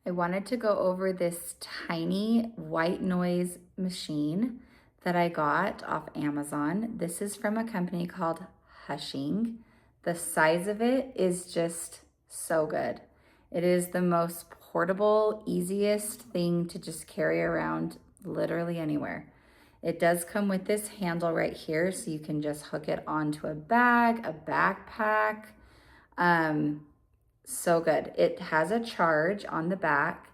I wanted to go over this tiny white noise machine that I got off Amazon. This is from a company called Hushing. The size of it is just so good. It is the most portable, easiest thing to just carry around literally anywhere. It does come with this handle right here, so you can just hook it onto a bag, a backpack. So good. It has a charge on the back,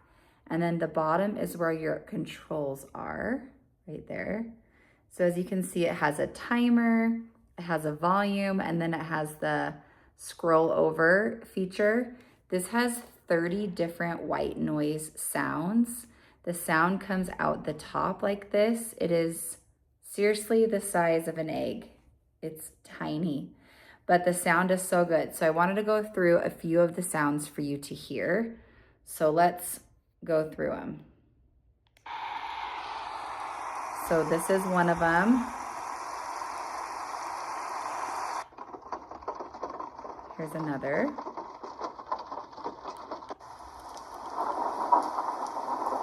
and then the bottom is where your controls are, right there. So as you can see, it has a timer, it has a volume, and then it has the scroll over feature. This has 30 different white noise sounds. The sound comes out the top like this. It is seriously the size of an egg. It's tiny, but the sound is so good. So I wanted to go through a few of the sounds for you to hear. So let's go through them. So this is one of them. Here's another.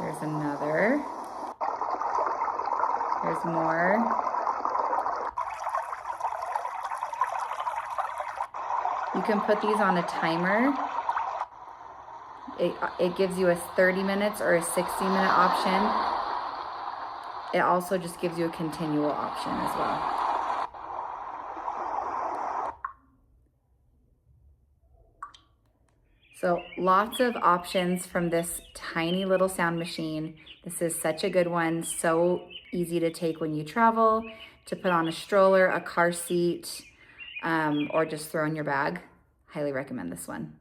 There's another. There's more. You can put these on a timer. It gives you a 30 minutes or a 60-minute option. It also just gives you a continual option as well. So lots of options from this tiny little sound machine. This is such a good one. So easy to take when you travel, to put on a stroller, a car seat, or just throw in your bag. Highly recommend this one.